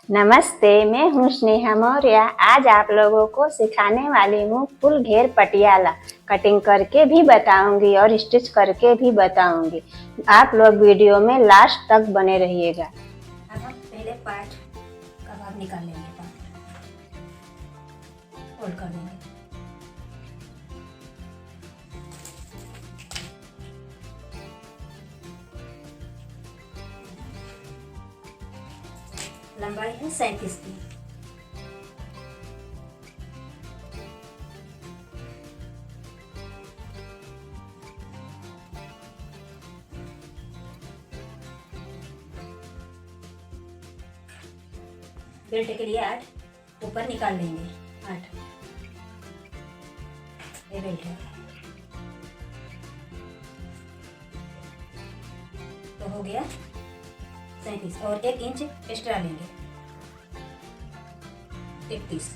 नमस्ते, मैं हूँ स्नेहा मौर्य। आज आप लोगों को सिखाने वाली हूँ फुल घेर पटियाला। कटिंग करके भी बताऊंगी और स्टिच करके भी बताऊंगी। आप लोग वीडियो में लास्ट तक बने रहिएगा। अब हम पहले पार्ट का भाग निकाल लेंगे। पार्ट फोल्ड कर देंगे। लंबाई है 37 की। बेल्ट के लिए 8 ऊपर निकाल लेंगे। 8 ये बेल्ट है तो हो गया 37 और 1 इंच एक्स्ट्रा लेंगे 31।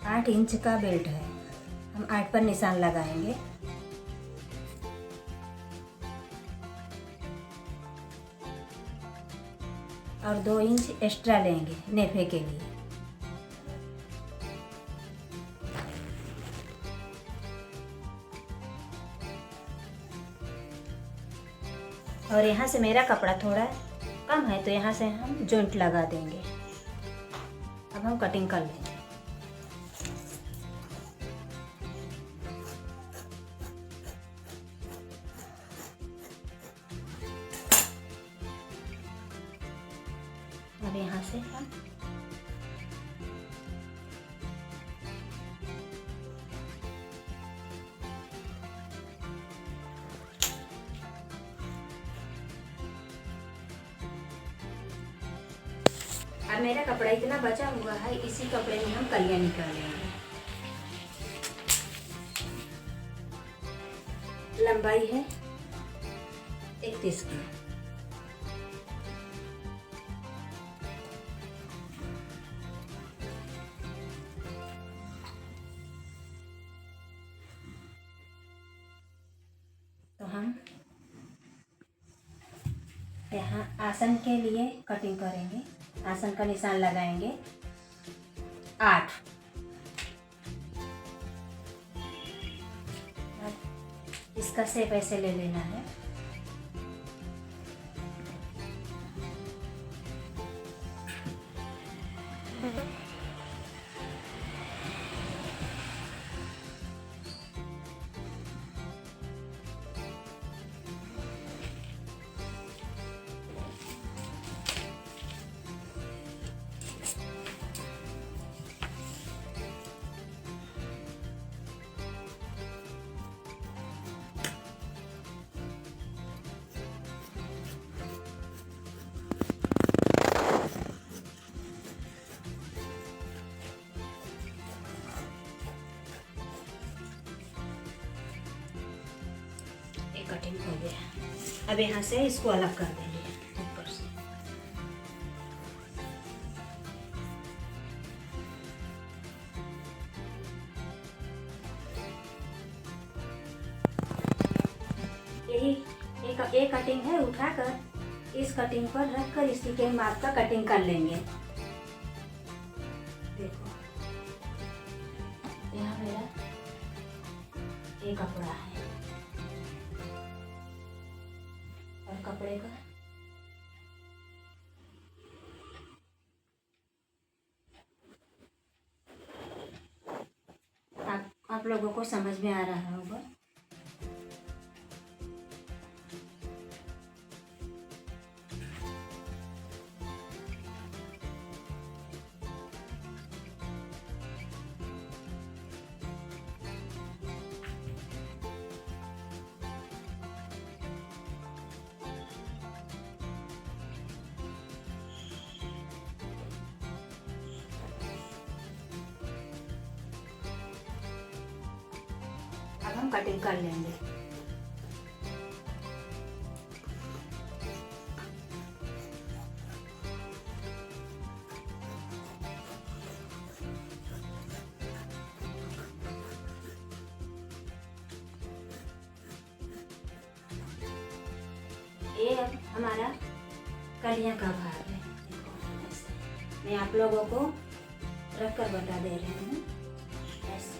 आठ इंच का बेल्ट है, हम 8 पर निशान लगाएंगे। और 2 इंच एक्स्ट्रा लेंगे नेफे के लिए। और यहाँ से मेरा कपड़ा थोड़ा कम है तो यहाँ से हम जॉइंट लगा देंगे। अब हम कटिंग कर लेंगे। अब यहाँ से हम अब मेरा कपड़ा इतना बचा हुआ है, इसी कपड़े में हम कलियां निकालेंगे। लंबाई है 31 की। तो हम यहाँ आसन के लिए कटिंग करेंगे। आसन का निशान लगाएंगे 8। इसका शेप ऐसे ले लेना है। कटिंग हो गया। अब यहाँ से इसको अलग कर देंगे ऊपर से। यही एक कटिंग है, उठाकर इस कटिंग पर रखकर इसी के माप का कटिंग कर लेंगे। देखो यहाँ मेरा एक कपड़ा है और कपड़े का आप लोगों को समझ में आ रहा होगा। हम कटिंग कर लेंगे। ये अब हमारा कलियां का भाग है। देखो ऐसे मैं आप लोगों को रख कर बता दे रही हूँ। ऐसे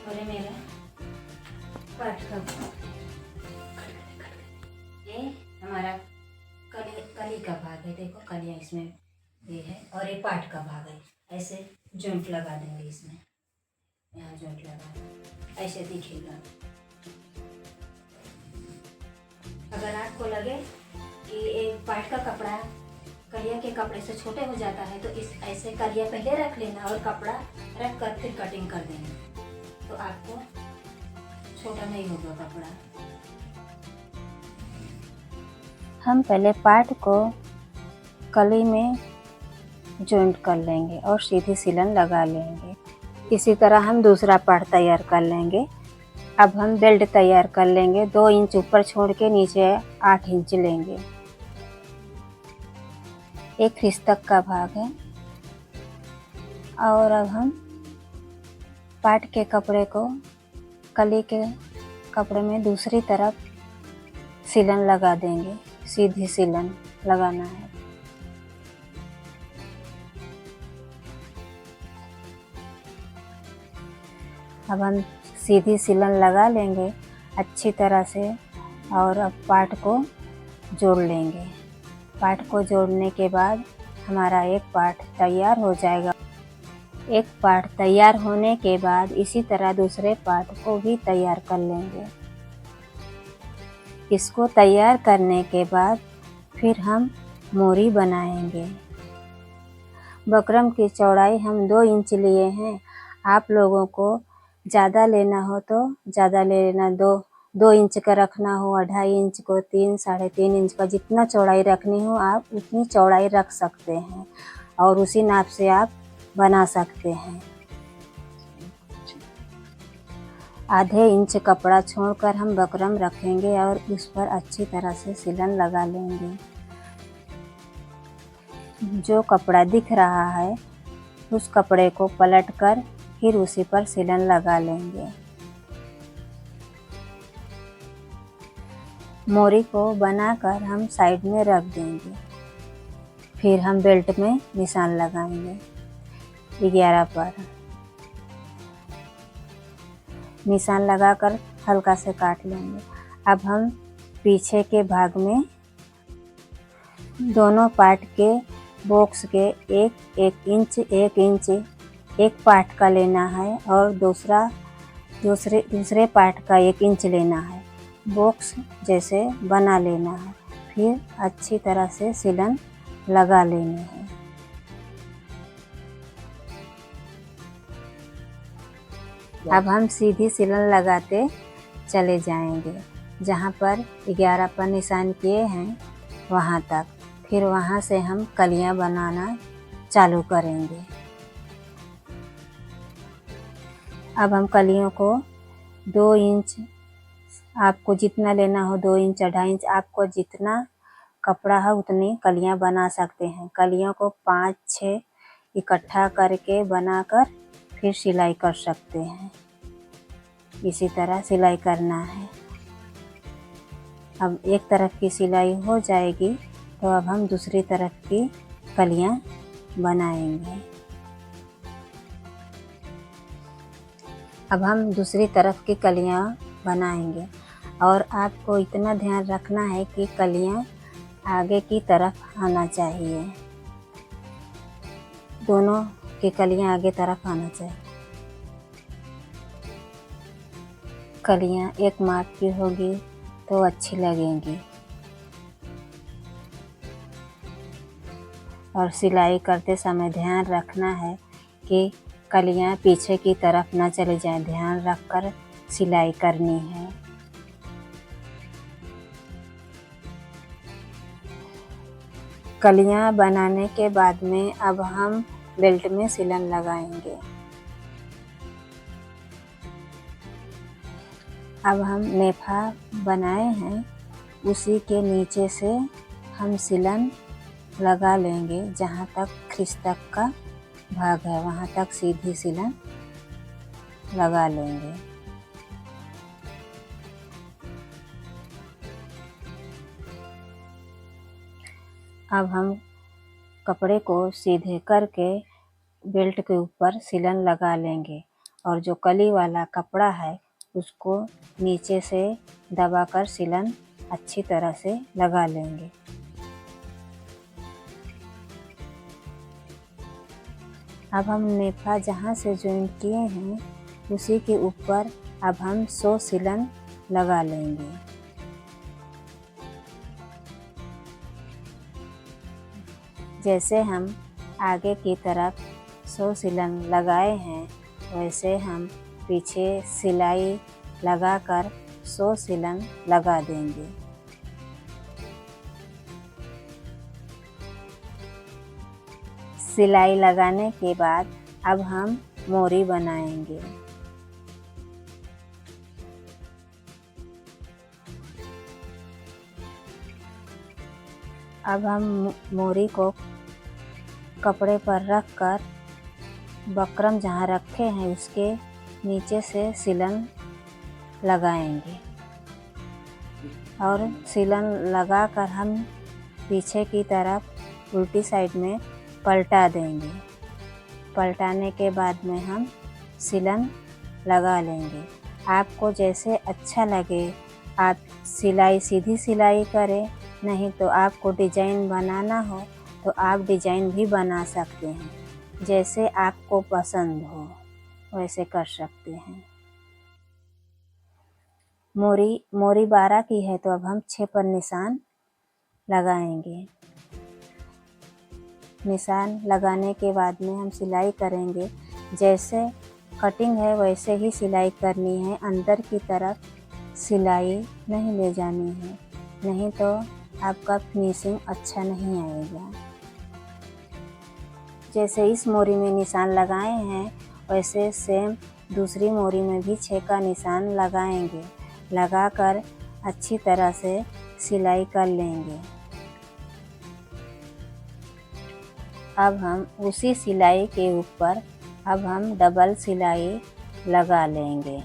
और ये मेरा पाट का भाग, ये हमारा कली का भाग है। देखो कलियां इसमें ये है और ये पाट का भाग है। ऐसे जॉइंट लगा देंगे इसमें, यहाँ जॉइंट लगा देंगे, ऐसे दिखेगा। अगर आपको लगे कि एक पाट का कपड़ा कलिया के कपड़े से छोटे हो जाता है तो इस ऐसे कलिया पहले रख लेना और कपड़ा रख कर फिर कटिंग कर देना, तो आपको छोटा नहीं होगा कपड़ा। हम पहले पार्ट को कली में जॉइंट कर लेंगे और सीधी सिलन लगा लेंगे। इसी तरह हम दूसरा पार्ट तैयार कर लेंगे। अब हम बेल्ट तैयार कर लेंगे। 2 इंच ऊपर छोड़ के नीचे 8 इंच लेंगे। एक हिस्स तक का भाग है। और अब हम पाट के कपड़े को कली के कपड़े में दूसरी तरफ सिलन लगा देंगे। सीधी सिलन लगाना है। अब हम सीधी सिलन लगा लेंगे अच्छी तरह से और अब पाट को जोड़ लेंगे। पाट को जोड़ने के बाद हमारा एक पार्ट तैयार हो जाएगा। एक पार्ट तैयार होने के बाद इसी तरह दूसरे पार्ट को भी तैयार कर लेंगे। इसको तैयार करने के बाद फिर हम मोरी बनाएंगे। बकरम की चौड़ाई हम 2 इंच लिए हैं। आप लोगों को ज़्यादा लेना हो तो ज़्यादा ले लेना। 2 इंच का रखना हो, 2.5 इंच को 3, 3.5 इंच का, जितना चौड़ाई रखनी हो आप उतनी चौड़ाई रख सकते हैं और उसी नाप से आप बना सकते हैं। आधे इंच कपड़ा छोड़कर हम बकरम रखेंगे और उस पर अच्छी तरह से सिलन लगा लेंगे। जो कपड़ा दिख रहा है उस कपड़े को पलटकर फिर उसी पर सिलन लगा लेंगे। मोरी को बनाकर हम साइड में रख देंगे। फिर हम बेल्ट में निशान लगाएंगे 11 पर। निशान लगाकर हल्का से काट लेंगे। अब हम पीछे के भाग में दोनों पार्ट के बॉक्स के 1 इंच 1 इंच एक पार्ट का लेना है और दूसरे पार्ट का 1 इंच लेना है। बॉक्स जैसे बना लेना है। फिर अच्छी तरह से सिलन लगा लेनी है। अब हम सीधी सिलन लगाते चले जाएंगे। जहाँ पर 11 पर निशान किए हैं वहाँ तक। फिर वहाँ से हम कलियाँ बनाना चालू करेंगे। अब हम कलियों को 2 इंच, आपको जितना लेना हो 2 इंच 2.5 इंच, आपको जितना कपड़ा है उतनी कलियाँ बना सकते हैं। कलियों को 5-6 इकट्ठा करके बनाकर फिर सिलाई कर सकते हैं। इसी तरह सिलाई करना है। अब एक तरफ की सिलाई हो जाएगी तो अब हम दूसरी तरफ की कलियां बनाएंगे। अब हम दूसरी तरफ की कलियां बनाएंगे और आपको इतना ध्यान रखना है कि कलियां आगे की तरफ आना चाहिए। दोनों की कलियां आगे तरफ आना चाहिए। कलियां एक माप की होगी तो अच्छी लगेंगी। और सिलाई करते समय ध्यान रखना है कि कलियां पीछे की तरफ न चली जाएं, ध्यान रखकर सिलाई करनी है। कलियां बनाने के बाद में अब हम बेल्ट में सिलन लगाएंगे। अब हम नेफा बनाए हैं, उसी के नीचे से हम सिलन लगा लेंगे। जहाँ तक खिंच तक का भाग है वहाँ तक सीधी सिलन लगा लेंगे। अब हम कपड़े को सीधे करके बेल्ट के ऊपर सिलन लगा लेंगे और जो कली वाला कपड़ा है उसको नीचे से दबाकर सिलन अच्छी तरह से लगा लेंगे। अब हम नेफा जहाँ से जॉइंट किए हैं उसी के ऊपर अब हम 100 सिलन लगा लेंगे। जैसे हम आगे की तरफ 100 सिलन लगाए हैं वैसे हम पीछे सिलाई लगाकर 100 सिलन लगा देंगे। सिलाई लगाने के बाद अब हम मोरी बनाएंगे। अब हम मोरी को कपड़े पर रखकर बकरम जहाँ रखे हैं उसके नीचे से सिलन लगाएंगे और सिलन लगाकर हम पीछे की तरफ उल्टी साइड में पलटा देंगे। पलटाने के बाद में हम सिलन लगा लेंगे। आपको जैसे अच्छा लगे आप सिलाई सीधी सिलाई करें, नहीं तो आपको डिजाइन बनाना हो तो आप डिजाइन भी बना सकते हैं। जैसे आपको पसंद हो वैसे कर सकते हैं। मोरी 12 की है तो अब हम 6 पर निशान लगाएंगे। निशान लगाने के बाद में हम सिलाई करेंगे। जैसे कटिंग है वैसे ही सिलाई करनी है, अंदर की तरफ सिलाई नहीं ले जानी है, नहीं तो आपका फिनिशिंग अच्छा नहीं आएगा। जैसे इस मोरी में निशान लगाए हैं वैसे सेम दूसरी मोरी में भी 6 का निशान लगाएंगे। लगाकर अच्छी तरह से सिलाई कर लेंगे। अब हम उसी सिलाई के ऊपर अब हम डबल सिलाई लगा लेंगे।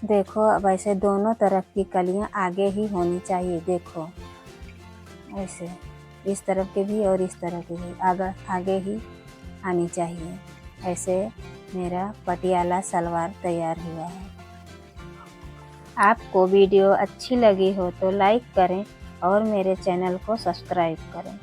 देखो अब ऐसे दोनों तरफ की कलियां आगे ही होनी चाहिए। देखो ऐसे इस तरफ के भी और इस तरफ के भी आगे ही आनी चाहिए। ऐसे मेरा पटियाला सलवार तैयार हुआ है। आपको वीडियो अच्छी लगी हो तो लाइक करें और मेरे चैनल को सब्सक्राइब करें।